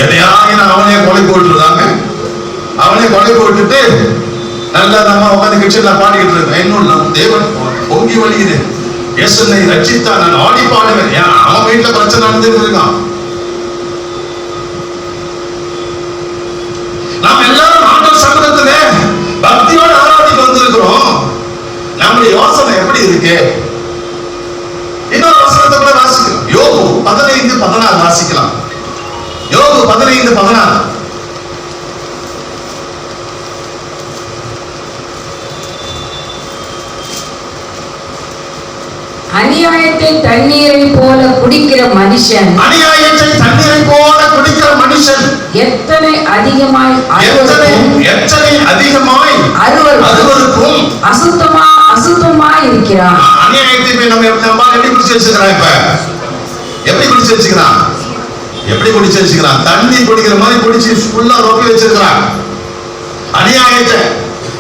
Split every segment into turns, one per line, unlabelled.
எதையாவது அவனே கொலை போட்டுருந்தாங்க. அவனே கொலை போட்டுட்டு நல்லா நம்ம உட்காந்து கிச்சன்ல பாடிக்கிட்டு இருக்கேன். இன்னும் தேவன் பொங்கி வழியுது, இயேசுவை ரட்சித்தா நான் ஆடி பாடுவேன். அவன் வீட்டுல பிரச்சனை நடந்துட்டு இருக்கான். நாம் எல்லாரும் ஆண்டவர் சமூகத்திலே பக்தியோடு ஆராதிக்க வந்திருக்கிறோம். நம்முடைய யோசனை எப்படி இருக்கு? இன்னொரு வசனத்தை கூட வாசிக்கலாம். யோபு 15:16 வாசிக்கலாம். யோபு 15:16.
அநியாயத்தை தண்ணீரை போல குடிக்கிற மனுஷன்,
அநியாயத்தை தண்ணீரை போல குடிக்கிற மனுஷன்
எத்தனை அதிகமாய்
அருவருக்கும்
அசுத்தமாய் இருக்கிறான்.
அநியாயத்தை நம்ம எப்படி குடிச்சு வச்சுக்கிறான்? இப்ப எப்படி குடிச்சு வச்சுக்கிறான்? எப்படி குடிச்சு வச்சுக்கிறான்? தண்ணி குடிக்கிற மாதிரி குடிச்சு ஃபுல்லா ரொப்பி வச்சிருக்கிறான் அநியாயத்தை.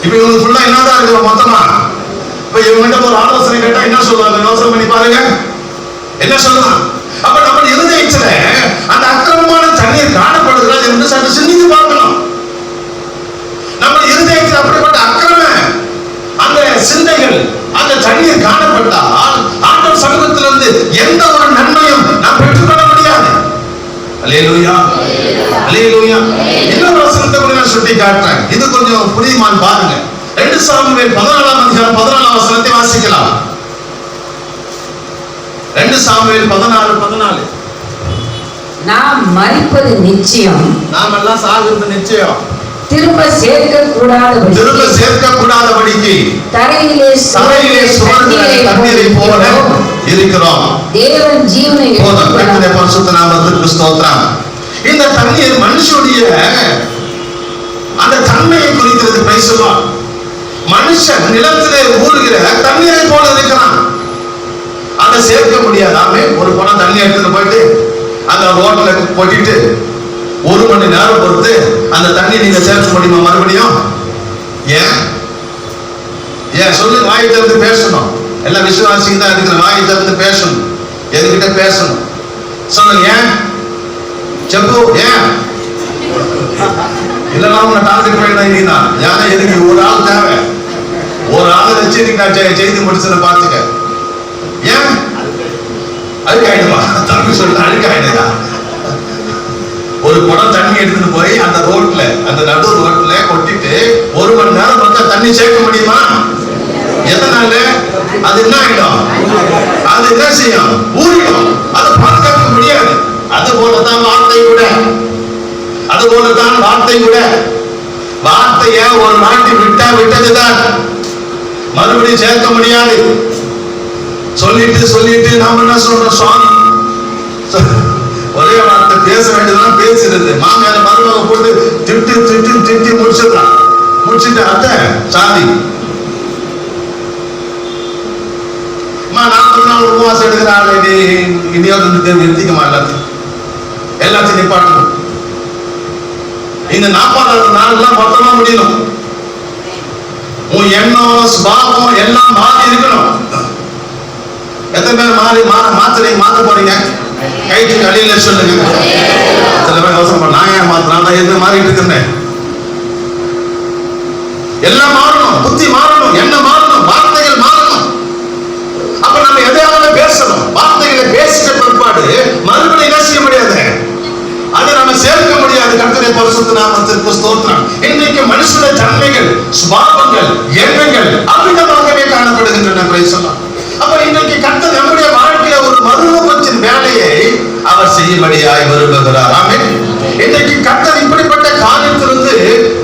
இப்ப இவங்க ஃபுல்லா என்னதான் இருக்கிறோம் மொத்தமா? இப்ப இவங்கிட்ட ஒரு ஆலோசனை கேட்டா என்ன சொல்லுவாங்க? யோசனை பண்ணி பாருங்க, என்ன சொல்லலாம்? அப்ப நம்ம இருதயத்துல அந்த அக்கிரமமான தண்ணீர் காணப்படுகிறது என்று சற்று சிந்தித்து பார்க்கணும். நம்ம இருதயத்தில் அப்படிப்பட்ட அக்கிரம அந்த சிந்தைகள், அந்த தண்ணீர் காணப்பட்டால் ஆண்டவர் சமூகத்திலிருந்து எந்த ஒரு நன்மையும் நாம் பெற்றுக்கொள்ள முடியாது. அல்லேலூயா, அல்லேலூயா. இன்னொரு வசனத்தை கூட நான் சுட்டி காட்டுறேன். இது கொஞ்சம் புரியுமான்னு பாருங்க. 2 சாமுவேல் 14 வசனத்தை வாசிக்கலாம். 2 சாமுவேல் 14.
நாம் மரிப்பது நிச்சயம்,
நாம் எல்லாம் சாகிறது நிச்சயம்,
திரும்ப சேர்க்க கூடாதபடிக்கு
தரையிலே சுமக்கிற தண்ணீரை போல இருக்கிறோம்.
தேவன் ஜீவனை
பரிசுத்த நாமத்துக்கு ஸ்தோத்திரம். இந்த தண்ணீர் மனுஷனுடைய அந்த தன்மையை குறிக்கிறது. பேசுவான், மனுஷன் நிலத்திலே ஊறுகிற தண்ணீரை போல இருக்கிறான். அதை சேர்க்க முடியாதாமே. ஒரு குடம் தண்ணி எடுத்துட்டு போயிட்டு அந்த ரோட்ல கொட்டிட்டு 1 மணி நேரம் பொறுத்து அந்த தண்ணி நீங்க சேர்க்க முடியுமா மறுபடியும்? ஏன் சொல்லுங்க. வாயை திறந்து பேசணும். எல்லாம் விசுவாசிங்க தான் இருக்கிற. வாயை திறந்து பேசணும். எதுகிட்ட பேசணும் சொல்லுங்க. ஏன் செப்பு? ஏன் இல்லைன்னா உங்க டார்கெட் பண்ணிட்டீங்கன்னா ஏன்னா எதுக்கு ஒரு ஆள் தேவை. ஒரு ஆளை வச்சு நீங்க செய்தி முடிச்சதை பார்த்துக்க. ஏன் அழுக்காயிடுமா? தம்பி சொல்லிட்டு அழுக்காயிடுதா? ஒரு குடம் தண்ணி எடுத்துட்டு போய் அந்த ரோட்ல, அந்த நடு ரோட்ல கொட்டிட்டு 1 மணி நேரம் பார்த்தா தண்ணி சேர்க்க முடியுமா? எதனால? அது என்ன ஆகிடும்? அது என்ன செய்யும்? ஊறிடும். அதை பாதுகாக்க முடியாது. அது போலதான் வார்த்தை கூட. அது போலதான் வார்த்தை கூட. வார்த்தைய ஒரு நாட்டி விட்டதுதான், மறுபடியும் சேர்க்க முடியாது. சொல்லிட்டு நாம என்ன சொல்றோம்? சுவாமி ஒரே வார்த்தை பேச வேண்டியதான் பேசுறது. மாமியார மருமக போட்டு திட்டி முடிச்சிடலாம். முடிச்சுட்டு அத்த சாதி 40 நாள் உபவாசம் எடுக்கிறாள். இனியாவது நிறுத்திக்கமா? எல்லாத்தையும் நிப்பாட்டணும். இந்த 40வது நாள் மொத்தமா முடியணும். உன் எண்ணம் சுபாவம் எல்லாம் மாறி இருக்கணும். எத்தனை பேர் மாத்த போறீங்க? கைக்கு அடியில சொல்லுங்க. சில பேர் அவசரம் நான் ஏன் மாத்தினா எது மாறிட்டு இருக்கேன். எல்லாம் மாறணும். புத்தி மாறணும், எண்ணம் மாறணும், வார்த்தைகள் மாறணும். அப்ப நம்ம எதையாவது பேசணும். வார்த்தைகளை பேசிட்ட பிற்பாடு மறுபடியும் என்ன செய்ய முடியாது? அதை நம்ம சேர்க்க முடியாது. கர்த்தருடைய பரிசுத்த நாமத்திற்கு ஸ்தோத்திரம். இன்றைக்கு மனுஷனுடைய தன்மைகள், சுபாவங்கள், எண்ணங்கள் அமிதமாகவே காணப்படுகின்றன. அப்ப இன்றைக்கு கர்த்தர் நம்முடைய வாழ்க்கையில ஒரு மறுரூபத்தின் வேலையை அவர் செய்யும்படியாய் விரும்புகிறார். ஆமென். இன்றைக்கு கர்த்தர் இப்படிப்பட்ட காரியத்திலிருந்து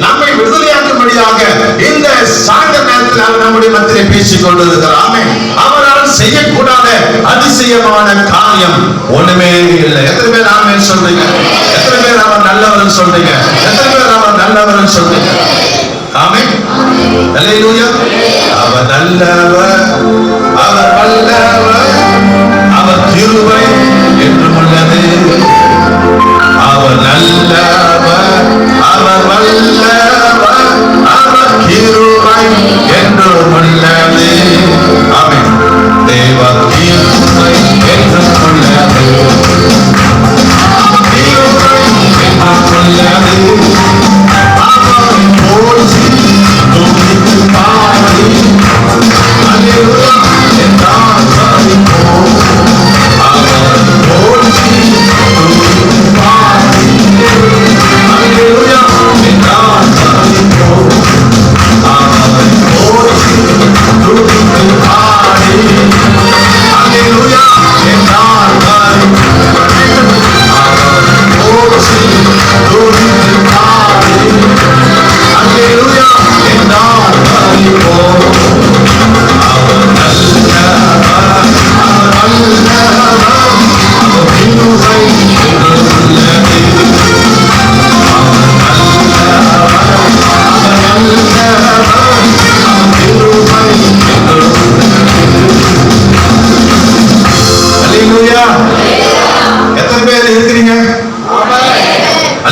நம்மை விடுதலையாக்கும்படியாக இந்த சாயந்த நேரத்தில் அவர் நம்முடைய மத்தியிலே பேசிக் கொண்டிருக்கிறார். ஆமென். அவரால் செய்யக்கூடாத அதிசயமான காரியம் ஒண்ணுமே இல்லை. எத்தனை பேர் ஆமென் சொல்றீங்க? எத்தனை பேர் அவர் நல்லவர்னு சொல்றீங்க? எத்தனை பேர் அவர் நல்லவர்னு சொல்றீங்க? ஆமென். அல்லேலூயா. அவர் நல்லவர், அவர் வல்லவர், அவர் கிருபை என்றும் உள்ளது. அவர் நல்லவர், அவர் வல்லவர், அவர் கிருபை என்றும் உள்ளது. ஆமென். தேவ கிருபை என்றும் உள்ளது. கிருபை என்றும்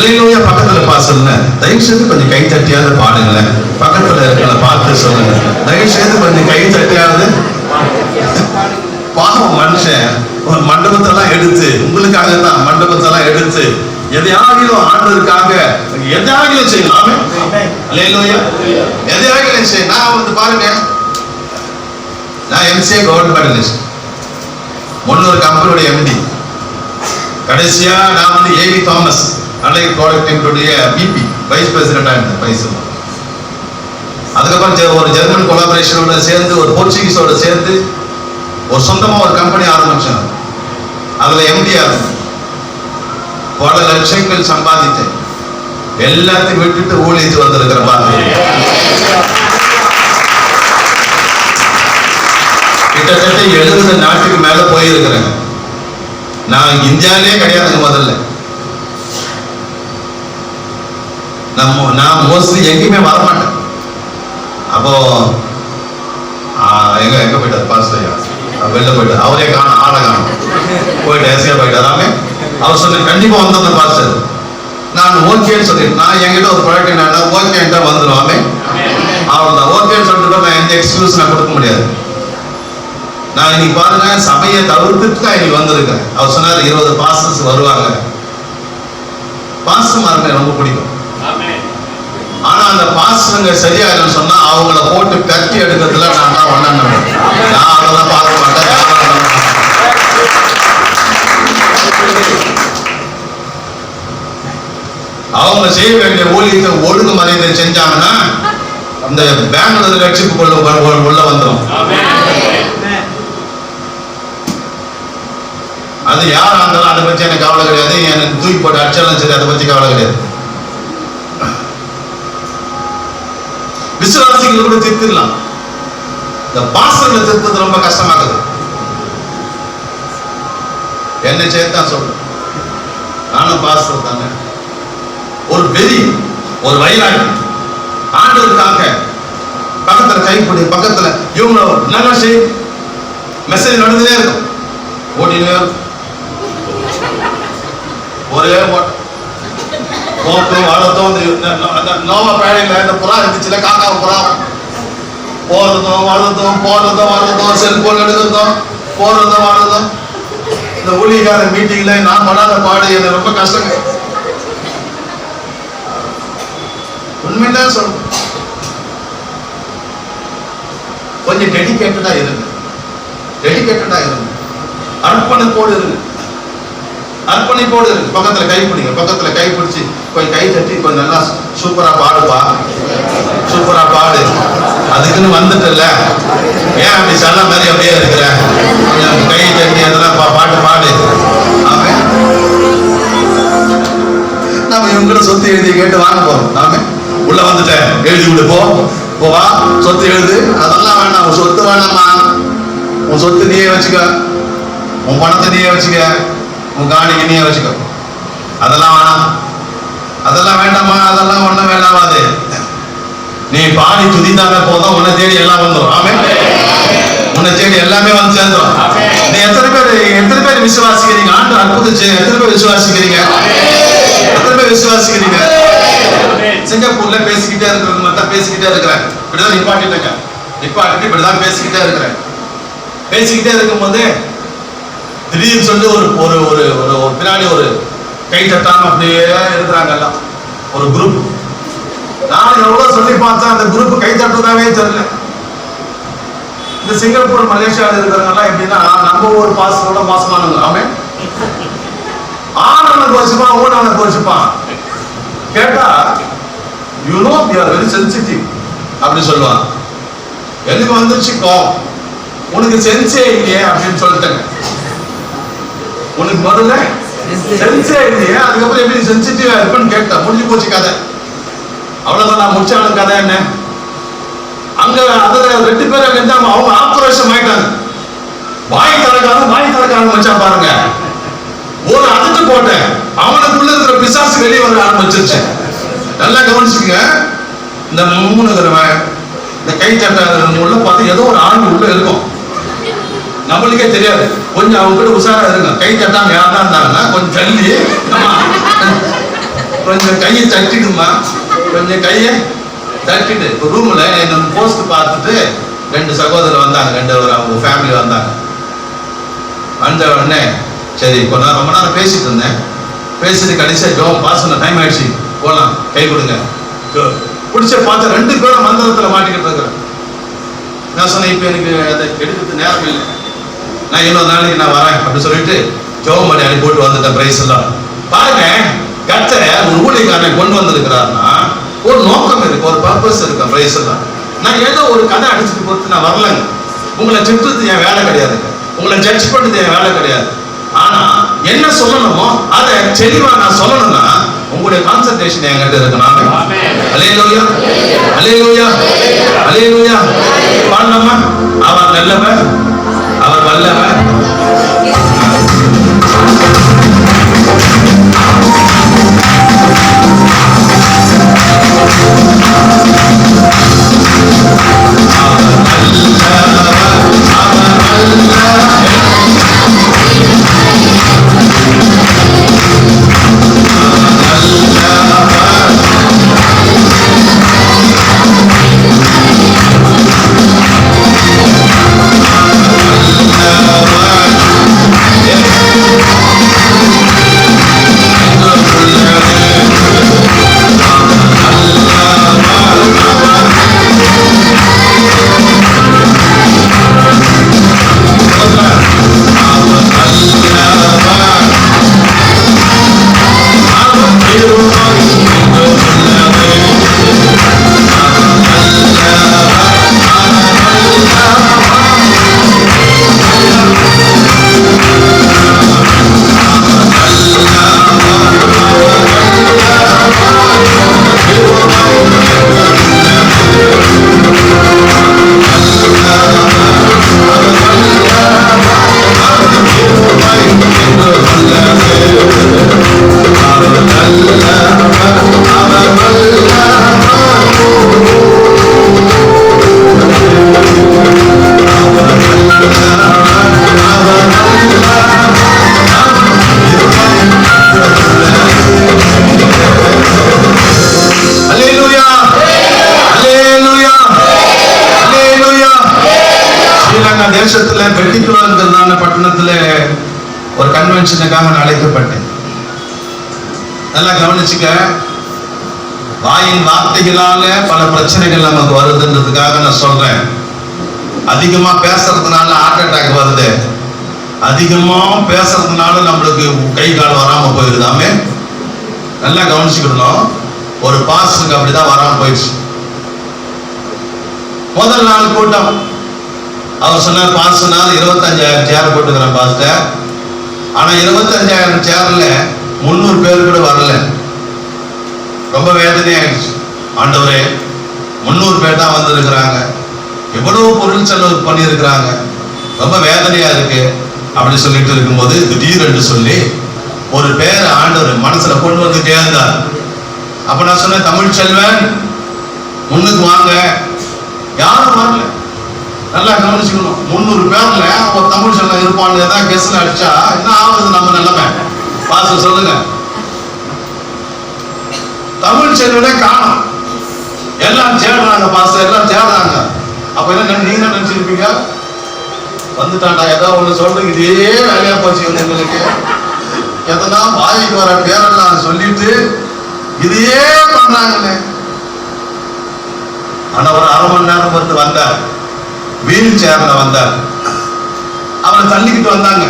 அல்லேலூயா. பக்கத்துல சொல்லுங்க, தயவு செய்து கொஞ்சம் கை தட்டியாவது பாடுங்களேன். பக்கத்துல இருக்கிற பார்த்து சொல்லுங்க, தயவு செய்து கொஞ்சம் கை தட்டியாவது. பாவம் மனுஷன் மண்டபத்தெல்லாம் எடுத்து, உங்களுக்காக தான் மண்டபத்தெல்லாம் எடுத்து எதையாகிலும் ஆண்டதுக்காக எதையாகிலும் செய்யலாம். அல்லேலூயா. எதையாகிலும் செய்ய. நான் பாருங்க, நான் எம்சிஏ கோல்டு மெடலிஸ்ட், முன்னூறு கம்பெனியோட எம்டி. கடைசியா நான் ஏவி தாமஸ் அலைட் ப்ராடக்ட் டீமுடைய பிபி வைஸ் பிரசிடென்டா இருந்தேன் வைஸ். அதுக்கப்புறம் ஒரு ஜெர்மன் கொலாபரேஷனோட சேர்ந்து, ஒரு போர்ச்சுகீஸோட சேர்ந்து ஒரு சொந்தமா ஒரு கம்பெனி ஆரம்பிச்சேன். அதுல எம்டியா இருந்தேன். பல லட்சங்கள் சம்பாதித்தேன். எல்லாத்தையும் விட்டுட்டு ஊழியத்து வந்திருக்கிற பாருங்க. கிட்டத்தட்ட 70 நாட்டுக்கு மேல போயிருக்கிறேன். நான் இந்தியாவிலே கிடையாதுங்க முதல்ல. நான் மோஸ்ட்லி எங்கேயுமே வரமாட்டேன். அப்போ எங்க போயிட்டார் பாஸ்டர், வெளில போயிட்டார். அவரே காணும், ஆளை காணும், போயிட்டு ஏசியா போயிட்டாராமே. அவர் சொன்ன கண்டிப்பா வந்த பாஸ்டர். நான் ஓகேன்னு சொல்லிட்டு, நான் என்கிட்ட ஒரு ப்ராடக்ட் என்ன ஓகேன்ட்டா வந்துடுவாமே. அவ்வளவுதான், ஓகேன்னு சொல்லிட்டு நான் எந்த எக்ஸ்கியூஸ் நான் கொடுக்க முடியாது. நான் இன்னைக்கு பாருங்க, சபையை தவிர்த்துட்டு தான் இன்னைக்கு வந்திருக்கேன். அவர் சொன்னார் 20 பாஸ்டர்ஸ் வருவாங்க. பாஸ்டர்மாருக்கு ரொம்ப பிடிக்கும். ஆனா அந்த பாஸ்டருங்க சரியா இல்லைன்னு சொன்னா அவங்கள போட்டு கட்டி எடுக்கிறதுல நான் தான் ஒண்ணு. நான் அதெல்லாம் பார்க்க மாட்டேன். அவங்க செய்ய வேண்டிய ஊழியத்தை ஒழுங்கு மரியாதை செஞ்சாங்கன்னா அந்த பெங்களூர் ரட்சிப்புக்குள்ள உள்ள வந்துடும். அது யாரா இருந்தாலும் அதை பத்தி எனக்கு கவலை கிடையாது. எனக்கு தூக்கி போட்டு அடிச்சாலும் சரி, அதை பத்தி கவலை கிடையாது. விசுவாசிகளை கூட திருத்திடலாம். இந்த பாஸ்டர்களை திருத்தது ரொம்ப கஷ்டமாகுது. என்னை சேர்த்தான் சொல்றேன், நானும் பாஸ்டர் தாங்க. ஒரு வெறி, ஒரு வைராகி ஆண்டவருக்காக பக்கத்துல கைப்பிடி, பக்கத்துல இவங்க நல்லா செய், மெசேஜ் நடந்துனே இருக்கும், ஓடினே இருக்கும். ஒரே போக்கும் வளர்த்தோம். நோவா பேழையில இந்த புறா இருந்துச்சுல, காக்கா புறா போறதும் வளர்றதும், போறதும் வளர்றதும், செல்போன் எடுக்கிறதும், போறதும் வளர்றதும். இந்த ஊழியக்கார மீட்டிங்ல நான் பண்ணாத பாடு எனக்கு ரொம்ப கஷ்டங்க. உண்மைதான் சொல்றேன். கொஞ்சம் டெடிகேட்டடா இருங்க, டெடிகேட்டடா இருங்க, அர்ப்பணிப்போடு இருங்க, அர்ப்பணிப்போடு இருக்கு. பக்கத்துல கை பிடிங்க, பக்கத்துல கை பிடிச்சி கொஞ்சம் கை தட்டி கொஞ்சம் நல்லா சூப்பரா பாடுப்பா, சூப்பரா பாடு. அதுக்குன்னு வந்துட்டல, ஏன் அப்படி சொல்ல மாதிரி அப்படியே இருக்கிற, கொஞ்சம் கை தட்டி அதெல்லாம் பாட்டு பாடு. ஆமே, நாம இவங்க சொத்து எழுதி கேட்டு வாங்க போறோம். நாம உள்ள வந்துட்டேன், எழுதி விடு, போவா சொத்து எழுது. அதெல்லாம் வேணாம், உன் சொத்து வேணாமா, உன் சொத்து நீயே வச்சுக்க, உன் பணத்தை நீயே வச்சுக்க, உன் காணிக்கு நீயே வச்சுக்கோ. அதெல்லாம் வேணாம், அதெல்லாம் வேண்டாமா, அதெல்லாம் ஒண்ணும் வேண்டாமாது. நீ பாடி துதித்தாங்க போதும், உன்னை தேடி எல்லாம் வந்துடும். ஆமே, உன்னை தேடி எல்லாமே வந்து சேர்ந்துடும். நீ எத்தனை பேர் விசுவாசிக்கிறீங்க? ஆண்டு அற்புதம் செய்ய எத்தனை பேர் விசுவாசிக்கிறீங்க? எத்தனை பேர் விசுவாசிக்கிறீங்க? சிங்கப்பூர்ல பேசிக்கிட்டே இருக்கிறது மட்டும் பேசிக்கிட்டே இருக்கிறேன். இப்படிதான் நிப்பாட்டிட்டேங்க, நிப்பாட்டிட்டு இப்படிதான் பேசிக்கிட்டே இருக்கிறேன். பேசிக்கிட்டே இருக்கும் போது திடீர்னு சொல்லி ஒரு பின்னாடி ஒரு கை தட்டாம அப்படியே இருக்கிறாங்க எல்லாம், ஒரு குரூப். நான் எவ்வளவு சொல்லி பார்த்தேன், அந்த குரூப் கை தட்டுறதாவே தெரியல. இந்த சிங்கப்பூர் மலேசியாவில் இருக்கிறவங்க எல்லாம் எப்படின்னா நம்ம ஒரு பாசத்தோட மோசமானவங்க. ஆமே, ஆனவனுக்கு வச்சுப்பான், ஊனவனுக்கு வச்சுப்பான். கேட்டா you know we are very sensitive அப்படி சொல்லுவான். எனக்கு வந்துருச்சு கோவம், உனக்கு சென்சே இல்லையே அப்படின்னு சொல்லிட்டேங்க. உனக்கு முதல்ல சென்சே இல்லையே, அதுக்கப்புறம் எப்படி சென்சிட்டிவா இருக்குன்னு கேட்டா முடிஞ்சு போச்சு கதை. அவ்வளவுதான், நான் முடிச்சாலும் கதை என்ன. அங்க அதுல 2 பேரை வெந்தாம அவங்க ஆக்ரோஷம் ஆயிட்டாங்க. வாய் தரக்காரன் வச்சா பாருங்க, ஒரு அதிர்த்து போட்டேன், அவனுக்குள்ள இருக்கிற பிசாசு வெளியே வர ஆரம்பிச்சிருச்சு. நல்லா கவனிச்சுங்க. இந்த 3 தடவை இந்த கை தட்ட உள்ள பார்த்து ஏதோ ஒரு ஆண் உள்ள இருக்கும், நம்மளுக்கே தெரியாது. கொஞ்சம் அவங்க கூட உஷாரா இருங்க. கை தட்டாம யாரா இருந்தாங்கன்னா கொஞ்சம் தள்ளி கொஞ்சம் கையை தட்டிடுமா, கொஞ்சம் கையை தட்டிட்டு இப்போ ரூம்ல என்ன போஸ்ட் பார்த்துட்டு 2 சகோதரர் வந்தாங்க, 2 அவங்க ஃபேமிலி வந்தாங்க. வந்த உடனே சரி கொஞ்சம் ரொம்ப நேரம் பேசிட்டு இருந்தேன். பேசிட்டு கடைசியா ஜோம் பாஸ் பண்ண டைம் ஆயிடுச்சு, போலாம் கை கொடுங்க பிடிச்ச பார்த்து 2 பேரும் மந்திரத்துல மாட்டிக்கிட்டு இருக்கிறேன். நான் சொன்னேன் இப்போ எனக்கு அதை எடுக்கிறது நேரம் இல்லை, நான் இன்னொரு நாளைக்கு நான் வரேன் அப்படின்னு சொல்லிட்டு ஜோம் பண்ணி அனுப்பி போட்டு வந்துட்டேன். பிரைஸ் எல்லாம் பாருங்க, கர்த்தர் ஒரு ஊழியக்காரனை கொண்டு வந்திருக்கிறாருன்னா ஒரு நோக்கம் இருக்கு, ஒரு பர்பஸ் இருக்கு. பிரைஸ் எல்லாம் நான் ஏதோ ஒரு கதை அடிச்சுட்டு போட்டு நான் வரலங்க. உங்களை திட்டுறது என் வேலை கிடையாதுங்க, உங்களை ஜட்ஜ் பண்ணுறது என் வேலை கிடையாது. ஆனா என்ன சொல்லணுமோ அதை தெளிவா நான் சொல்லணும்னா உங்களுடைய கான்சென்ட்ரேஷன் என்கிட்ட இருக்கணும். அல்லேலூயா, அல்லேலூயா, அல்லேலூயா. பாடலாமா? அவர் நல்லவர், அவர் வல்லவர். தேசத்துல பெட்டிக்குளங்கிறதான பட்டணத்துல ஒரு கன்வென்ஷனுக்காக நான் அழைக்கப்பட்டேன். நல்லா கவனிச்சுக்க, வாயின் வார்த்தைகளால பல பிரச்சனைகள் நமக்கு வருதுன்றதுக்காக நான் சொல்றேன். அதிகமா பேசுறதுனால ஹார்ட் அட்டாக் வருது, அதிகமா பேசுறதுனால நம்மளுக்கு கை கால் வராம போயிருதாமே. நல்லா கவனிச்சுக்கணும். ஒரு பாஸ்டருக்கு அப்படிதான் வராம போயிடுச்சு. முதல் நாள் கூட்டம் அவர் சொன்னார், பாஸ்டர்னால 25,000 சேர் போட்டுக்கிறேன் பாஸ்டர். ஆனா 25,000 சேர்ல 300 பேர் கூட வரல. ரொம்ப வேதனையாயிடுச்சு. ஆண்டவரே, 300 பேர் தான் வந்திருக்கிறாங்க, எவ்வளவு பொருள் செலவு பண்ணியிருக்கிறாங்க, ரொம்ப வேதனையா இருக்கு அப்படி சொல்லிட்டு இருக்கும்போது திடீரென்று சொல்லி ஒரு பேரை ஆண்டவர் மனசுல கொண்டு வந்துட்டே இருந்தார். அப்ப நான் சொன்னேன், தமிழ் செல்வன் முன்னுக்கு வாங்க. யாரும் வரல. நல்லா கவனிச்சுக்கணும். 300 பேர்ல ஒரு தமிழ் செல்வன் இருப்பான்னு ஏதாவது கெஸ்ல அடிச்சா என்ன ஆகுது நம்ம நிலைமை? பாச சொல்லுங்க. தமிழ் செல்வனே காணும். எல்லாம் தேடுறாங்க பாச, எல்லாம் தேடுறாங்க. அப்ப என்ன நீங்க நினைச்சிருப்பீங்க, வந்துட்டாண்டா ஏதோ ஒண்ணு சொல்றீங்க, இதே வேலையா போச்சு உங்களுக்கு. எதனா வாய்க்கு வர பேரெல்லாம் சொல்லிட்டு இதையே பண்றாங்கல்ல. ஆனா ஒரு 1/2 மணி நேரம் பொறுத்து வந்தார், வீல் சேர்ல வந்தார். அவரை தள்ளிக்கிட்டு வந்தாங்க.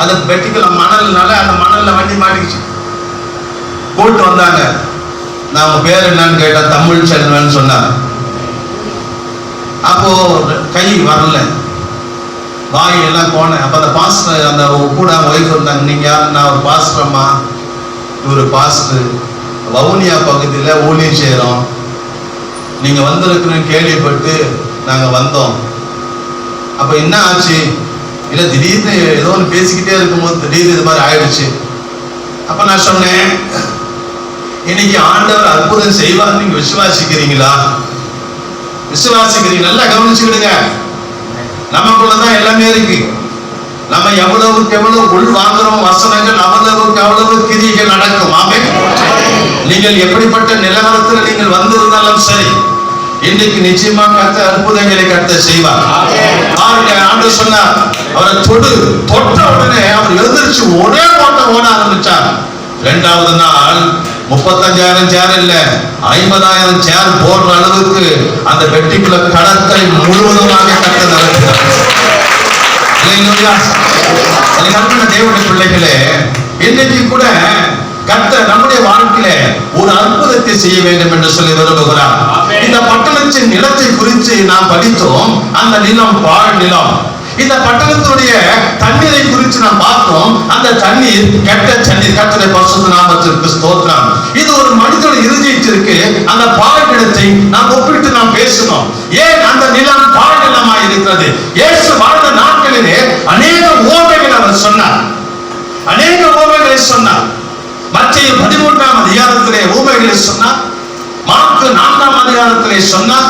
அந்த பெட்டிக்குள்ள மணல்னால அந்த மணல்ல வண்டி மாட்டிக்கிச்சு. போட்டு வந்தாங்க. நான் பேர் என்னன்னு கேட்டா தமிழ் செல்வன் சொன்னார். அப்போ கை வரல, வாய் எல்லாம் போனேன். அப்ப அந்த பாஸ்டர், அந்த கூட ஒய்ஃப் இருந்தாங்க. நீங்க யாரு? நான் ஒரு பாஸ்டர்மா. இவரு பாஸ்டர், வவுனியா பகுதியில ஊழியம் செய்யறோம், நீங்க வந்திருக்குன்னு கேள்விப்பட்டு நாங்க வந்தோம். அப்ப என்ன ஆச்சு? இல்ல திடீர்னு ஏதோ ஒன்று பேசிக்கிட்டே இருக்கும்போது திடீர்னு இது மாதிரி ஆயிடுச்சு. அப்ப நான் சொன்னேன், இன்னைக்கு ஆண்டவர் அற்புதம் செய்வார், நீங்க விசுவாசிக்கிறீங்களா? விசுவாசிக்கிறீங்க? நல்லா கவனிச்சுக்கிடுங்க. நமக்குள்ளதான் எல்லாமே இருக்கு. நம்ம எவ்வளவுக்கு எவ்வளவு உள் வாங்குறோம் வசனங்கள், அவ்வளவுக்கு அவ்வளவு கிரியைகள் நடக்கும். ஆமென். நீங்கள் எப்படிப்பட்ட நிலவரத்தில் நீங்கள் வந்திருந்தாலும் சரி, இன்றைக்கு நிச்சயமா கர்த்தர் அற்புதங்களை கர்த்தர் செய்வார். பாருங்க, ஆண்டவர் சொன்னார், அவரை தொட்ட உடனே அவர் எழுந்திருச்சு ஒரே ஓட ஆரம்பிச்சார். இரண்டாவது நாள் 35,000 சேர் இல்ல 50,000 சேர் போடுற அளவுக்கு அந்த வெட்டிக்குள்ள கடற்கரை முழுவதுமாக கர்த்தர் நடத்தினார். தேவனுடைய பிள்ளைகளே, இன்றைக்கு கூட கர்த்தர் நம்முடைய வாழ்க்கையில ஒரு அற்புதத்தை செய்ய வேண்டும் என்று சொல்லி விரும்புகிறார். இந்த பட்டணத்தின் நிலத்தை குறித்து நாம் படித்தோம். அந்த நிலம் பாழ் நிலம். இந்த பட்டணத்தினுடைய தண்ணீரை குறித்து நாம் பார்த்தோம். அந்த தண்ணீர் கெட்ட தண்ணீர். கர்த்தருடைய பரிசுத்த நாமத்திற்கு ஸ்தோத்திரம். இது ஒரு மனிதனுடைய இருதயத்திற்கு அந்த பாழ் நிலத்தை நாம் ஒப்பிட்டு நாம் பேசணும். ஏன் அந்த நிலம் பாழ் நிலமாய் இருக்கிறது? இயேசு வாழ்ந்த நாட்களிலே அநேக உவமைகளை அவர் சொன்னார். அநேக உவமைகளை சொன்னார். மத்தேயு 13ஆம் அதிகாரத்திலே உவமைகளை சொன்னார். மார்க்கு 4ஆம் அதிகாரத்திலே சொன்னார்.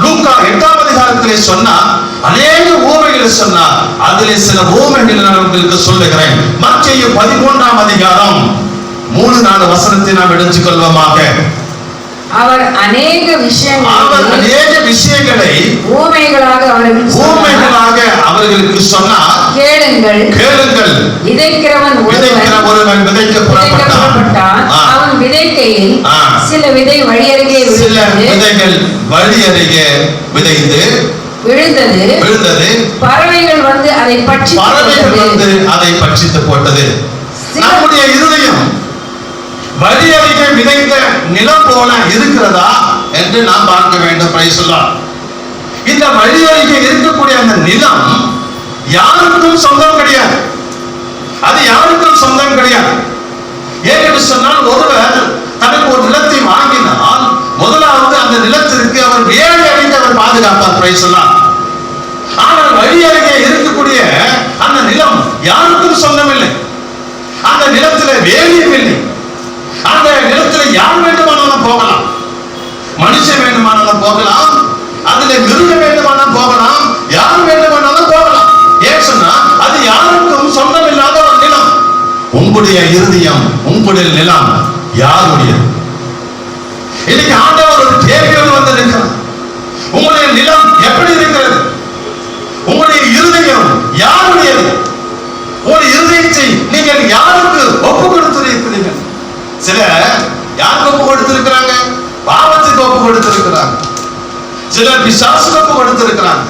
லூக்கா 8ஆம் அதிகாரத்திலே சொன்னார். அநேக உவமைகளை சொன்னார். அதிலே சில உவமைகளை நான் உங்களுக்கு சொல்லுகிறேன். மத்தேயு 13ஆம் அதிகாரம் 3-4 வசனத்தை நாம் எடுத்துக் கொள்வோமாக.
அவர் அநேக விஷயங்களை
ஊமைகளாக அவர்களுக்கு சொன்னார்.
கேளுங்கள், விதைக்கிறவன்
ஒருவன் விதைக்க புறப்பட்டான்.
அவன் விதைக்கையில் சில விதை வழியருகே
விதைந்து விழுந்தது. பறவைகள் வந்து அதை பட்சித்து போட்டது. நம்முடைய இருதயம் வழி அருகே விதைத்த நிலம் போல இருக்கிறதா என்று நாம் பார்க்க வேண்டும். இந்த வழி அருகே இருக்கக்கூடிய அந்த நிலம் யாருக்கும் சொந்தம் கிடையாது. அது யாருக்கும் சொந்தம் கிடையாது. ஏனென்று சொன்னால், ஒருவர் தனக்கு ஒரு நிலத்தை வாங்கினால் முதலாவது அந்த நிலத்திற்கு அவர் வேலி அடைந்து அவர் பாதுகாப்பார். ஆனால் வழி அருகே இருக்கக்கூடிய அந்த நிலம் யாருக்கும் சொந்தம் இல்லை. அந்த நிலத்துல வேலியும் இல்லை. அந்த நிலத்துல யார் வேண்டுமானாலும் போகலாம். மனுஷன் வேண்டுமானாலும் போகலாம். அதுல மிருகம் வேண்டுமானாலும் போகலாம். யார் வேண்டுமானாலும் போகலாம். ஏன் சொன்னா, அது யாருக்கும் சொந்தம் இல்லாத ஒரு நிலம். உங்களுடைய இருதயம், உங்களுடைய நிலம் யாருடையது? இன்னைக்கு ஆண்டவர் ஒரு கேள்வியோடு வந்திருக்கிறார். உங்களுடைய நிலம் எப்படி இருக்கிறது? உங்களுடைய இருதயம் யாருடையது? உங்களுடைய இருதயத்தை நீங்கள் யாருக்கு ஒப்பு கொடுத்திருக்கிறீர்கள்? சில யாருக்கு ஒப்பு கொடுத்திருக்கிறாங்க? பாவத்துக்கு ஒப்பு கொடுத்திருக்கிறாங்க. சிலர் பிசாசுக்கு ஒப்பு கொடுத்திருக்கிறாங்க.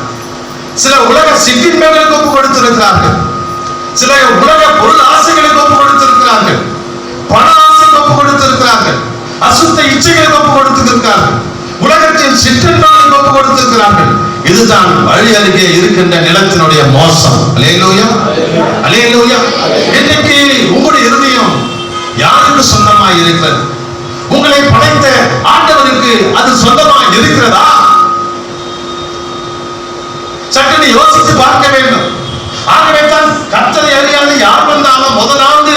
சில உலக சிற்றின்பங்களுக்கு ஒப்பு கொடுத்திருக்கிறார்கள். சில உலக பொருள் ஆசைகளுக்கு ஒப்பு கொடுத்திருக்கிறார்கள். பண ஆசைக்கு ஒப்பு கொடுத்திருக்கிறார்கள். அசுத்த இச்சைகளுக்கு ஒப்பு கொடுத்திருக்கிறார்கள். உலகத்தின் சிற்றின்பங்களுக்கு ஒப்பு கொடுத்திருக்கிறார்கள். இதுதான் வழி அருகே இருக்கின்ற நிலத்தினுடைய மோசம். அல்லேலூயா, அல்லேலூயா. இன்னைக்கு உங்களுடைய இருதயம் யாருக்கு சொந்தமாய் இருக்கிறது? உங்களை படைத்த ஆண்டவருக்கு அது சொந்தமாய் இருக்கிறதா? சற்று யோசித்து பார்க்க வேண்டும். ஆகவே தான் கர்த்தரை அறியாத யார் வந்தாலும் முதலாவது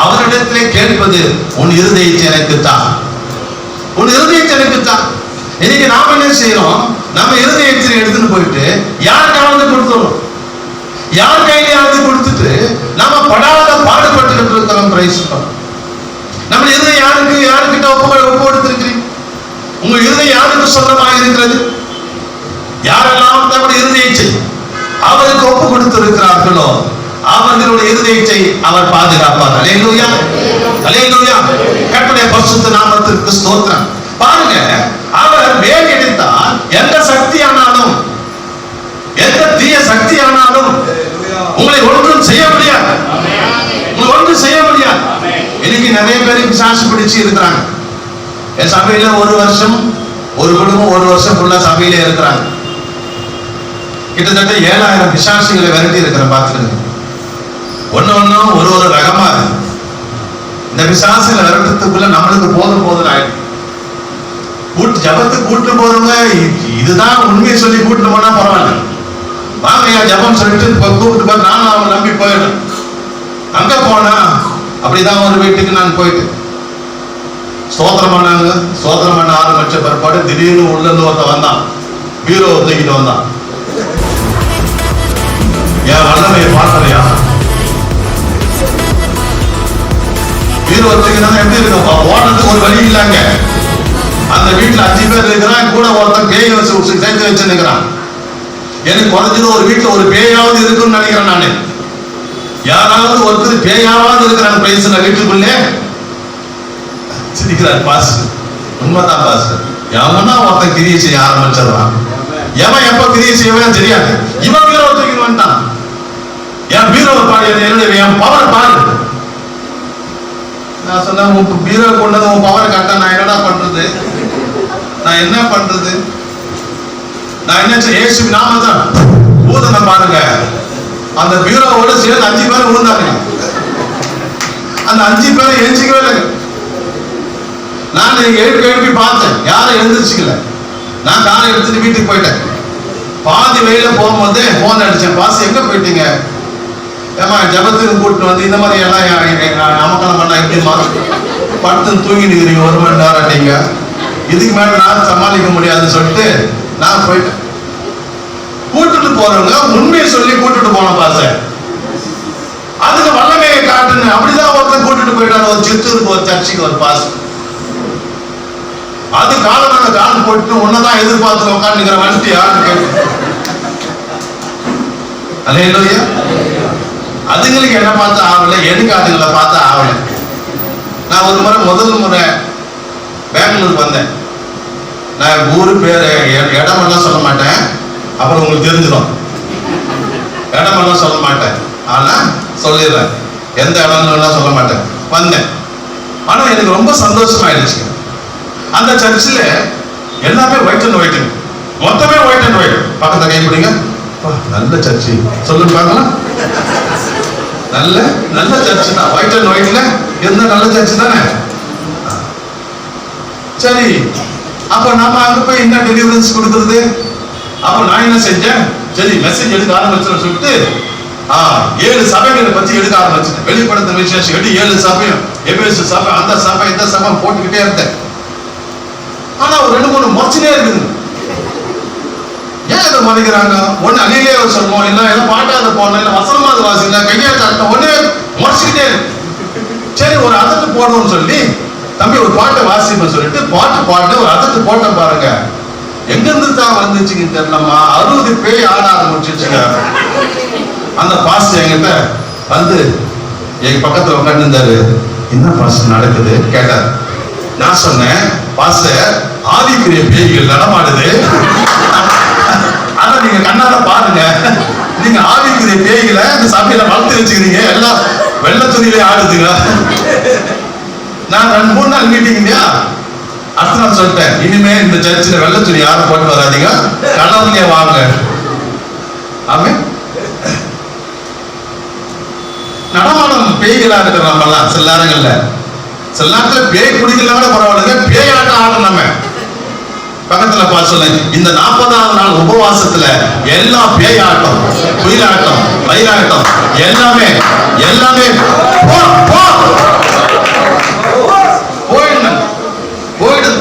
அவரிடத்திலே கேட்பது, உன் இருதயத்தை எனக்குத்தான், உன் இருதயத்தை எனக்குத்தான். இன்னைக்கு நாம என்ன செய்யறோம்? நம்ம இருதயத்தை எடுத்துன்னு போயிட்டு யாருக்காவது கொடுத்துறோம். யார் கையிலாவது கொடுத்துட்டு நம்ம படாத பாடுபட்டுக்கிட்டு இருக்கிறோம். நம்ம இருதயம் யாருக்கிட்ட ஒப்பு கொடுத்திருக்கிறீங்க? உங்க இருதயம் யாருக்கு சொந்தமாக இருக்கிறது? யாரெல்லாம் தன்னுடைய இருதயத்தை அவருக்கு ஒப்பு கொடுத்திருக்கிறார்களோ அவர்களுடைய இருதயத்தை அவர் பாதுகாப்பார். அல்லேலூயா, அல்லேலூயா. கர்த்தருடைய பரிசுத்த நாமத்திற்கு ஸ்தோத்திரம். பாருங்க, அவர் வேல் எடுத்தால் எந்த சக்தியானாலும், எந்த தீய சக்தியானாலும் உங்களை ஒன்றும் செய்ய முடியாது. உங்களை ஒன்றும் செய்ய முடியாது. இன்னைக்கு நிறைய பேர் பிசாசு பிடிச்சு இருக்கிறாங்க. என் சபையில ஒரு வருஷம் ஒரு குடும்பம் 1 வருஷம் ஃபுல்லா சபையிலே இருக்கிறாங்க. கிட்டத்தட்ட 7,000 பிசாசுகளை விரட்டி இருக்கிற பார்த்துருங்க. ஒன்னும் ஒரு ரகமா இருக்கு. இந்த பிசாசுகளை விரட்டத்துக்குள்ள நம்மளுக்கு போதும் ஆயிடும். ஜபத்துக்கு கூட்டு போறவங்க இதுதான் உண்மையை சொல்லி கூட்டு போனா பரவாயில்ல. வாங்க ஐயா ஜபம் சொல்லிட்டு கூப்பிட்டு போய் நானும் அவங்க நம்பி போயிடும். அங்க போனா அப்படிதான் ஒரு வீட்டுக்கு நான் போயிட்டு ஸ்தோத்திரம் பண்ணாங்க. ஸ்தோத்திரம் பண்ண ஆரம்பிச்ச பிற்பாடு திடீர்னு உள்ள இருந்து ஒருத்த வந்தான். பீரோ தூக்கிட்டு வந்தான். என் வல்லமையை பார்க்கலையா? பீரோ வச்சுக்கணும் எப்படி இருக்கும்? ஓடுறதுக்கு ஒரு வழி இல்லைங்க. அந்த வீட்டுல 5 பேர் இருக்கிறான், கூட ஒருத்தன் பேய் சேர்த்து வச்சு நிற்கிறான். எனக்கு குறைஞ்சது ஒரு வீட்டுல ஒரு பேயாவது இருக்குன்னு நினைக்கிறேன் நானு. யாராவது ஒருத்தர் பேயாவது இருக்கிறாங்க பிரைஸ்ல வீட்டுக்குள்ளே. சிரிக்கிறார் பாஸ்டர். உண்மைதான் பாஸ்டர். எவனா ஒருத்தன் கிரியை செய்ய ஆரம்பிச்சிடறான். எவன் எப்ப கிரியை செய்வேன் தெரியாது. இவன் பீரோ தூக்கிட்டு வந்துட்டான். என் பீரோ பாடு, என் பவர் பாடு. நான் சொன்னேன், உன் பீரோ கொண்டது உன் பவர் காட்ட நான் என்னடா பண்றது? நான் என்ன பண்றது? நான் என்ன இயேசு நாமதான் ஊதனை பாருங்க. அந்த பீரோவோட சேர்ந்து 5 பேர் ஊந்தாங்க. அந்த 5 பேரை எஞ்சிக்கவே இல்லை. நான் எழுப்பி பார்த்தேன், யாரும் எழுந்திருச்சுக்கல. நான் காரை எடுத்துட்டு வீட்டுக்கு போயிட்டேன். பாதி வழியில போகும்போது போன் அடிச்சேன், பாஸ் எங்க போயிட்டீங்க? ஏமா ஜபத்துக்கு கூட்டு வந்து இந்த மாதிரி எல்லாம் அமக்கலம் பண்ணா எப்படிமா படுத்துன்னு தூங்கிட்டு இருக்கிறீங்க 1 மணி நேரம் நீங்க, இதுக்கு மேல நான் சமாளிக்க முடியாதுன்னு சொல்லிட்டு நான் போயிட்டேன். கூட்டுட்டு போறவங்க உண்மையை சொல்லி கூட்டுட்டு போன பாச, அதுக்கு வல்லமையை காட்டுன்னு அப்படிதான் ஒருத்தர் கூட்டுட்டு போயிட்டாரு. ஒரு சித்தூருக்கு ஒரு சர்ச்சுக்கு ஒரு பாஸ், அது காலமான கால் போட்டு உன்னதான் எதிர்பார்த்து உட்காந்துக்கிற வந்துட்டு யாருன்னு கேட்டு அல்லேலூயா. அதுங்களுக்கு என்ன பார்த்தா ஆகல, எனக்கு அதுங்களை பார்த்தா ஆகல. நான் ஒரு முறை முதல் முறை பெங்களூர் வந்தேன். நான் ஊரு பேரு இடமெல்லாம் சொல்ல மாட்டேன், அப்புறம் உங்களுக்கு தெரிஞ்சிடும். இடமெல்லாம் சொல்ல மாட்டேன், ஆனா சொல்லிடுறேன் எந்த இடம்லாம் சொல்ல மாட்டேன். வந்தேன். ஆனா எனக்கு ரொம்ப சந்தோஷமாயிடுச்சு. அந்த சர்ச்சில் எல்லாமே ஒயிட் அண்ட் ஒயிட், மொத்தமே ஒயிட் அண்ட் ஒயிட். பக்கத்துல கைப்பிடிங்க, நல்ல சர்ச்சு சொல்லுங்க பார்க்கலாம். நல்ல நல்ல சர்ச்சு தான், ஒயிட் அண்ட் ஒயிட்ல இருந்த நல்ல சர்ச்சு தானே. சரி, அப்ப நாம அங்க போய் என்ன டெலிவரன்ஸ் கொடுக்குறது? அப்ப நான் என்ன செஞ்சேன், சரி மெசேஜ் எடுக்க ஆரம்பிச்சு சொல்லிட்டு 7 சபைகளை பத்தி எடுக்க ஆரம்பிச்சேன். வெளிப்படுத்த விசேஷம் எடு 7 சபையும், எபேசு சபை, அந்த சபை, இந்த சபை போட்டுக்கிட்டே இருந்தேன். ஆனா ஒரு 2-3 முறைச்சினே இருக்குது. ஏன் இதை மறைக்கிறாங்க? ஒண்ணு அணிலே சொல்லுவோம், இல்ல ஏதோ பாட்டாத போனோம், இல்ல வசனமாவது வாசிங்க, கையை காட்டணும், ஒண்ணு முறைச்சிக்கிட்டே இருக்கு. சரி ஒரு அதட்டு போடணும்னு சொல்லி தம்பி ஒரு பாட்டை வாசிப்பேன் சொல்லிட்டு பாட்டு ஒரு அதட்டு போட்ட பாருங்க. எங்க இருந்து தான் வந்துச்சுங்க தெரியலமா, 60 பேய் ஆட ஆரம்பிச்சிருச்சுங்க. அந்த பாஸ்டர் என்கிட்ட வந்து எங்க பக்கத்துல உட்காந்து இருந்தாரு. என்ன பாஸ்டர் நடக்குது கேட்டார். நான் சொன்னேன், பாஸ்டர் ஆவிக்குரிய பேய்கள் நடமாடுது, ஆனா நீங்க கண்ணால பாருங்க. நீங்க ஆவிக்குரிய பேய்களை இந்த சபையில வளர்த்து வச்சுக்கிறீங்க, எல்லாம் வெள்ள துணியிலே ஆடுதுங்க. நான் 2-3 நாள் மீட்டிங் இல்லையா, அடுத்த நாள் சொல்லிட்டேன், இனிமே இந்த சர்ச்சில் வெள்ள துணி யாரும் போட்டு வராதீங்க, கலர்லயே வாங்க. ஆமே நடமாடும் பேய்களா இருக்கிற நம்மலாம் சில நேரங்கள்ல, சில நேரத்துல பேய் குடிக்கல கூட பரவாயில்லைங்க, பேயாட்டம் ஆடும். நம்ம பக்கத்துல பார்த்து சொல்லுங்க, இந்த 40ஆவது நாள் உபவாசத்துல எல்லா பேயாட்டம், குயிலாட்டம், மயிலாட்டம் எல்லாமே போயிடுது,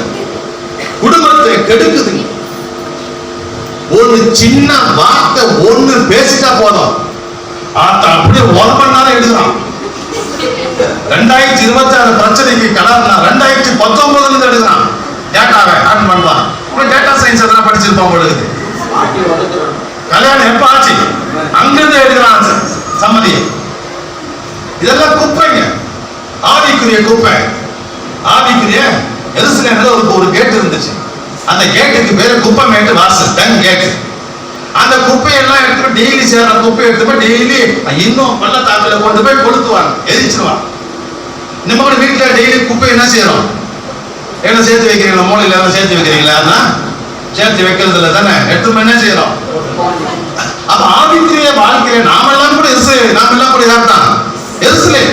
குடும்பத்தை கெடுக்குது. ஒரு சின்ன வார்த்தை ஒண்ணு பேசிட்டா போதும், அப்படியே 1 மணி நேரம் எடுக்கிறான். 2026 பிரச்சனைக்கு கலர்னா 2019 எடுக்கிறான். டேட்டாவை ஆன் பண்ணலாம். டேட்டா சயின்ஸ் எல்லாம் படிச்சிருப்போம் உங்களுக்கு. கல்யாணம் எப்ப ஆச்சு அங்கிருந்து எடுக்கிறான் சம்மதி. இதெல்லாம் குப்பைங்க, ஆவிக்குரிய குப்பை. ஆவிக்குரிய எருசலேம்ல ஒரு கேட் இருந்துச்சு. அந்த கேட்டுக்கு பேரு குப்பை மேட்டு வாசல், டங் கேட். அந்த குப்பையெல்லாம் எடுத்து டெய்லி சேர்ற குப்பை எடுத்து போய் டெய்லி இன்னும் பள்ளத்தாக்குல கொண்டு போய் கொளுத்துவாங்க, எரிச்சிருவாங்க. நம்ம கூட வீட்டுல டெய்லி குப்பை என்ன செய்யறோம், என்ன சேர்த்து வைக்கிறீங்களா, மூலையில எல்லாம் சேர்த்து வைக்கிறீங்களா? சேர்த்து வைக்கிறதுல தானே எடுத்து என்ன செய்யறோம். அப்ப ஆவிக்குரிய வாழ்க்கையில நாமெல்லாம் கூட நாமெல்லாம் கூட இதான் எரிசலே.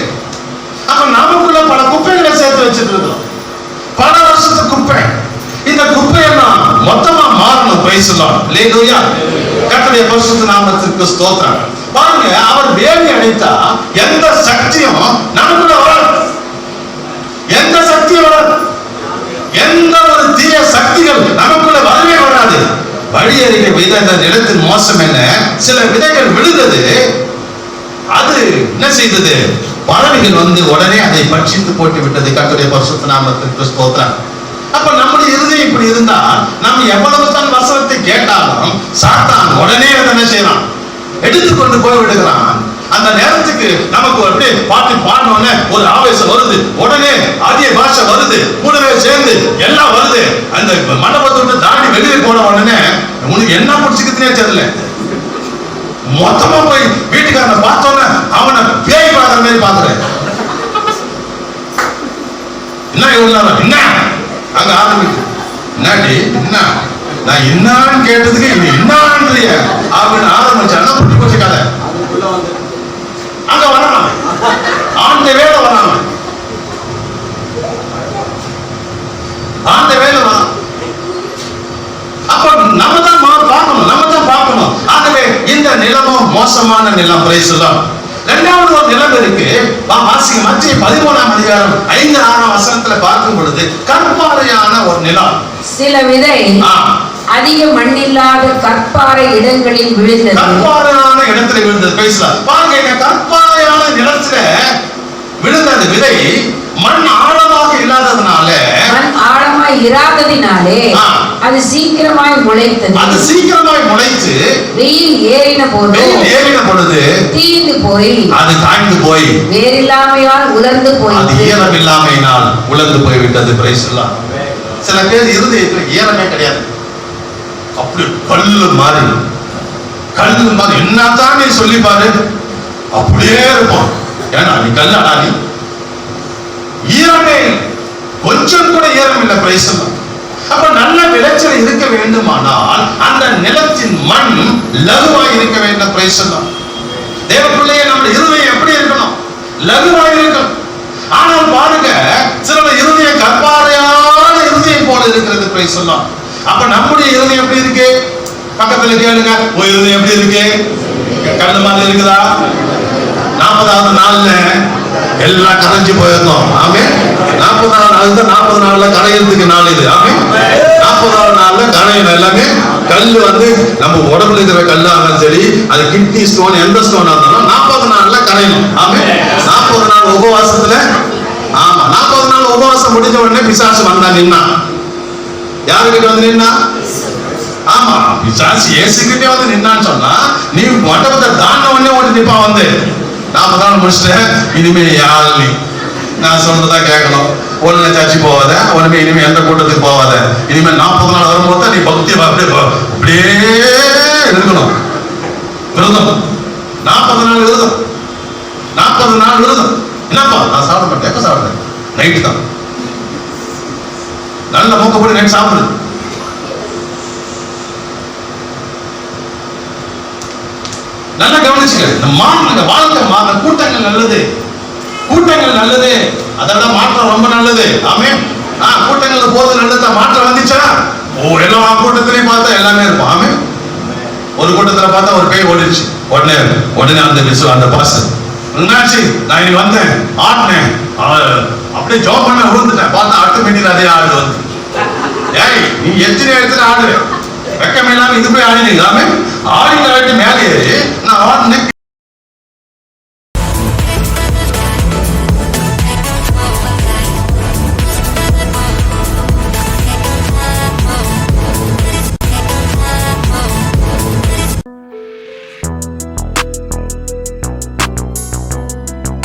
அப்ப நமக்குள்ள பல குப்பைகளை சேர்த்து வச்சுட்டு இருக்கோம், பல வருஷத்து குப்பை. இந்த குப்பையெல்லாம் மொத்தமா மாறணும். பேசலாம் இல்லையா? கர்த்தருடைய பரிசுத்த நாமத்திற்கு ஸ்தோத்திரம். பாருங்க, அவர் வேலை அடைத்தா எந்த சக்தியும் நமக்குள்ள வராது. எந்த சக்தியும் வராது, எந்த ஒரு தீய சக்திகள் நமக்குள்ள வரவே வராது. வழியறிக்கை வித நிலத்தின் மோசம் என்ன, சில விதைகள் விழுந்தது, அது என்ன செய்தது, பறவைகள் வந்து உடனே அதை பட்சித்து போட்டு விட்டது. கர்த்தருடைய பரிசுத்த நாமத்திற்கு ஸ்தோத்திரம். அப்ப நம்முடைய இருதயம் இப்படி இருந்தா நம்ம எவ்வளவு தான் வசனத்தை கேட்டாலும் சாத்தான் உடனே என்ன செய்யறான், எடுத்துக்கொண்டு போய் விடுகிறான். அந்த நேரத்துக்கு நமக்கு அப்படியே பாட்டு பாடணும்னு ஒரு ஆவேசம் வருது, உடனே ஆதிய பாஷை வருது, கூடவே சேர்ந்து எல்லாம் வருது. அந்த மண்டபத்தை விட்டு தாண்டி வெளியே போன உடனே உனக்கு என்ன பிடிச்சிக்கிறதுனே தெரியல. மொத்தமா போய் வீட்டுக்காரனை பார்த்தோன்னே அவனை பேய் பார்க்குற மாதிரி பாக்குறேன். என்ன இவ்வளவு என்ன அங்க ஆரம்பிக்கு, என்னாடி என்ன நான் என்னான்னு கேட்டதுக்கு இவன் என்னான்றிய அப்படின்னு ஆரம்பிச்சான்னா புட்டி போச்சு கதை. அங்க வரான் ஆண்ட வேலை வரான், ஆண்ட வேலை வரான். அப்ப நம்ம தான் பார்க்கணும். ஆகவே இந்த நிலமும் மோசமான நிலம். பிரைஸ் எல்லாம். இரண்டாவது ஒரு நிலம் இருக்கு. வாசிங்க மத்திய 13ஆம் அதிகாரம் 5-6 வசனத்துல பார்க்கும் பொழுது கற்பாறையான ஒரு நிலம்.
சில விதை அதிக மண்ணில்லாத கற்பாறை இடங்களில் விழுந்தது.
கற்பாறையான இடத்துல விழுந்தது. பேசலாம் பாருங்க, கற்பாறையான நிலத்துல விழுந்தது விதை மண் ஆழமாக இல்லாததுனால,
மண் ஆழமாய் இராததினாலே அது சீக்கிரமாய் முளைத்தது.
அது சீக்கிரமாய் முளைத்து
வெயில் ஏறின பொழுது தீர்ந்து போய்,
அது காய்ந்து போய்,
வேறில்லாமையால் உலர்ந்து போய்,
அது ஈரம் இல்லாமையினால் உலர்ந்து போய் விட்டது. பிரைஸ் எல்லாம். சில பேர் இருதயத்துல ஈரமே கிடையாது, அப்படி கல்லு மாதிரி என்னதான் நீ சொல்லி பாரு அப்படியே இருப்போம். ஏன்னா நீ கல்லடா, நீ ஈரமே கொஞ்சம் கூட ஈரம் இல்லை. பிரைஸ் எல்லாம். அப்ப நல்ல விளைச்சல் இருக்க வேண்டுமானால் அந்த நிலத்தின் மண் லகுவாய் இருக்க வேண்டும். பிரைஸ் எல்லாம். தேவப்பிள்ளையே நம்முடைய இருதயம் எப்படி இருக்கணும்? லகுவாய் இருக்கணும். ஆனால் பாருங்க, சில இருதயம் கற்பாறையான இருதயம் போல இருக்கிறது. பிரைஸ் எல்லாம். அப்ப நம்முடைய இருதயம் எப்படி இருக்கு? பக்கத்துல கேளுங்க, ஒரு இருதயம் எப்படி இருக்கு? கல்லு மாதிரி இருக்குதா? 40வது நாள்ல எல்லாம் கரைஞ்சு போயிருந்தோம். ஆமே. 40வது நாள் தான் 40 நாள்ல கரையிறதுக்கு நாள் இது. ஆமே. 40வது நாள்ல கரையணும். எல்லாமே கல்லு வந்து நம்ம உடம்புல இருக்கிற கல்லா இருந்தாலும் சரி, அது கிட்னி ஸ்டோன் எந்த ஸ்டோனா இருந்தாலும் 40 நாள்ல கரையணும். ஆமே. 40 நாள் உபவாசத்துல, ஆமா 40 நாள் உபவாசம் முடிஞ்ச உடனே பிசாசு வந்தா நின்னா. யாருக்கிட்ட வந்து நின்னா? ஆமா, பிசாசு இயேசுகிட்டே வந்து நின்னான்னு சொன்னா நீ மண்டபத்தை தாண்ட உடனே ஓடி நிப்பான் வந்து. 40 நாள் முடிச்சிட்டேன், இனிமே யாரு நீ நான் சொல்றதா கேட்கணும். ஒண்ணு சர்ச்சு போவாத, ஒண்ணுமே இனிமே எந்த கூட்டத்துக்கு போவாத. இனிமே 40 நாள் வரும்போது நீ பக்தி அப்படியே இருக்கணும். விரதம் 40 நாள் விரதம், 40 நாள் விரதம். என்னப்பா நான் சாப்பிட மாட்டேன். எப்ப சாப்பிடுறேன்? நைட்டு தான். நல்ல மூக்கப்படி நைட் சாப்பிடு. நல்லா கவனிச்சுங்க. இந்த வாழ்க்கை மாற கூட்டங்கள் நல்லது, கூட்டங்கள் நல்லது. அதோட மாற்றம் ரொம்ப நல்லது. ஆமே. கூட்டங்கள் போது நல்லதா மாற்றம் வந்துச்சா? எல்லா கூட்டத்திலையும் பார்த்தா எல்லாமே இருக்கும். ஆமே. ஒரு கூட்டத்துல பார்த்தா ஒரு பேய் ஓடிடுச்சு. உடனே அந்த பாஸ் என்னாச்சு? நான் இனி வந்தேன், ஆடினேன், அப்படியே ஜாப் பண்ண விழுந்துட்டேன். பார்த்தா ஆட்டோமேட்டிக் அதே ஆடு வந்து, ஏய் நீ எத்தனை இடத்துல ஆடு வெக்கமே இல்லாம இது போய் ஆடினீங்க. ஆமே. ஆடிட்டு மேலே ஏறி நான் ஆடினேன்.